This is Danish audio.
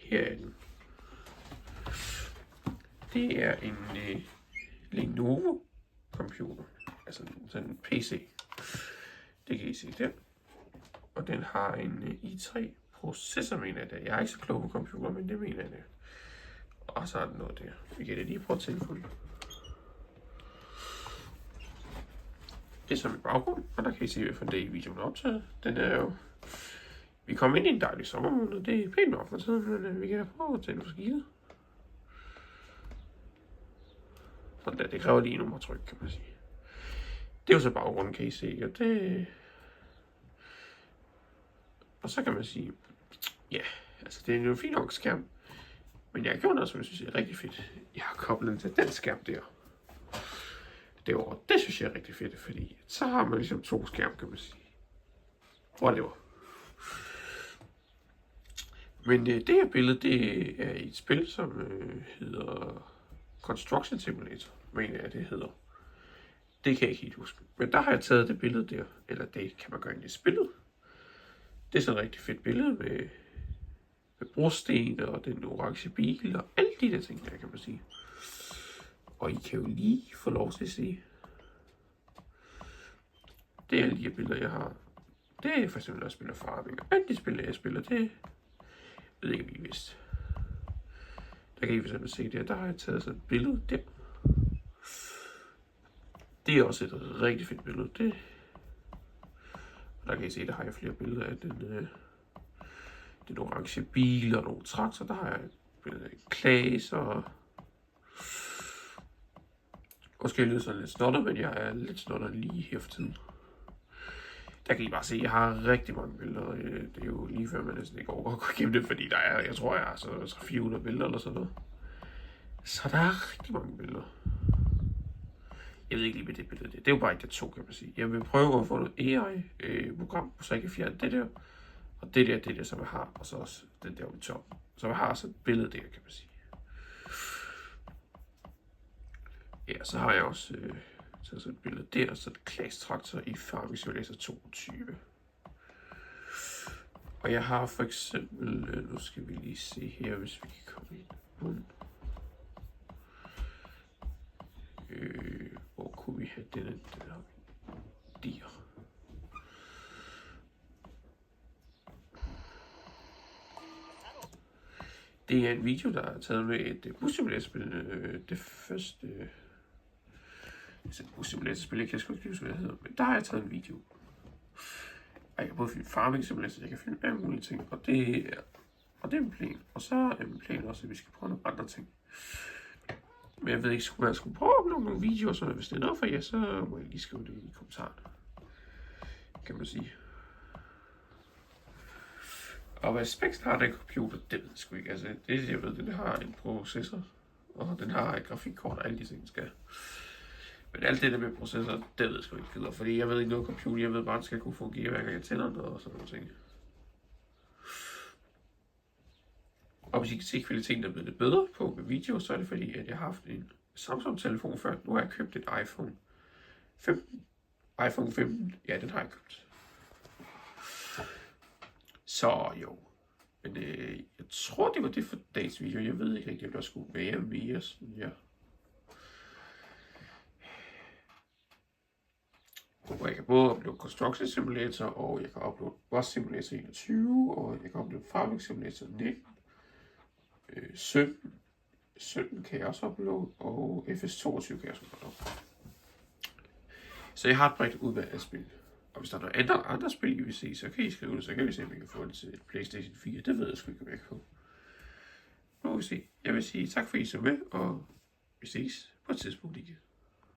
Her er den. Det er en Lenovo computer, altså sådan en PC. Det kan I se der. Og den har en i3 processor, mener jeg det. Jeg er ikke så klog på computer, men det mener jeg det. Og så er der noget der. Vi kan lige prøve at tilfælde. Det er som i baggrund, og der kan I se, hvad for det i videoen er optaget. Den er jo... Vi kommer ind i en dejlig sommermåned. Det er pænt nok for tiden, men vi kan da prøve at tænde på skidtet. Sådan der, det kræver lige nummer tryk, kan man sige. Det er jo så baggrunden, kan I se, og det... Og så kan man sige, ja, altså det er jo en fin nok skærm. Men jeg har gjort noget, som jeg synes er rigtig fedt. Jeg har koblet den til den skærm der. Det synes jeg er rigtig fedt, fordi så har man ligesom to skærme, kan man sige. Whatever. Men det her billede, det er et spil, som hedder Construction Simulator, mener jeg det hedder. Det kan jeg ikke helt huske. Men der har jeg taget det billede der, eller det kan man gøre ind i spillet. Det er sådan et rigtig fedt billede med brosten og den orange bil og alle de der ting der, kan man sige. Og I kan jo lige få lov til at se. Det er alle de her billeder, jeg har. Det er for eksempel, når jeg spiller farming. Og alle de spil, jeg spiller, det ved ikke, om I vidste. Der kan I for eksempel se der har jeg taget sådan et billede der. Det er også et rigtig fedt billede. Det. Og der kan I se, der har jeg flere billeder af den orange bil og nogle traktor. Der har jeg et billede af en Klaas og... Måske lyder sådan lidt snotter, men jeg er lidt snotter lige her for tiden. Der kan I bare se, at jeg har rigtig mange billeder. Det er jo lige før man næsten ikke overgår at gå igennem det, fordi der er, jeg tror, jeg har så 400 billeder eller sådan noget. Så der er rigtig mange billeder. Jeg ved ikke lige, hvad det billede det er. Det er jo bare ikke det to, kan man sige. Jeg vil prøve at få noget AI-program, så jeg kan fjerne det der. Og det der, som jeg har. Og så også den der om top. Så jeg har sådan et billede der, kan man sige. Ja, så har jeg også taget sådan et billede der, og så et Klaas traktor i Farming Simulator 22. Og jeg har for eksempel, nu skal vi lige se her, hvis vi kan komme ind. Hvor kunne vi have den her dier? Det er en video, der er taget med et bussimulatorspil. Det første bussimulatorspil, jeg kan sgu ikke huske, hvad det hedder. Men der har jeg taget en video. Og jeg kan både filme farming simulator, jeg kan filme alle mulige ting. Og det er min plan. Og så er min plan også, at vi skal prøve nogle andre ting. Men jeg ved ikke, om jeg skulle prøve at uploade nogle videoer, så hvis det er noget for jer, så må jeg lige skrive det i kommentarerne. Kan man sige. Og hvad specs har den computer, det ved jeg sgu ikke. Altså, det jeg ved, den har en processor, og den har et grafikkort og alle de ting, den skal. Men alt det der med processor, det ved jeg sgu ikke gider, fordi jeg ved ikke noget computer, jeg ved bare, at den skal kunne fungere, hver gang jeg tænder den og sådan nogle ting. Og hvis I kan se, at kvaliteten er blevet lidt bedre på med video, så er det fordi, at jeg har haft en Samsung-telefon før. Nu har jeg købt en iPhone 15. iPhone 15, ja, den har jeg købt. Så jo. Men jeg tror, det var det for dagens video. Jeg ved ikke rigtig, om der skulle være mere sådan her. Og jeg kan både uploade Construction Simulator, og jeg kan uploade Bus Simulator 21, og jeg kan uploade Farming Simulator 19. 17 kan jeg også uploade, og FS22 kan jeg også uploade. Så jeg har et bredt udvalg af spil. Og hvis der er nogle andre spil, I vil se, så kan I skrive det, så kan vi se, om vi kan få det til PlayStation 4. Det ved jeg sgu ikke, om jeg kan få. Nu må vi se. Jeg vil sige tak for, at I så med, og vi ses på et tidspunkt igen.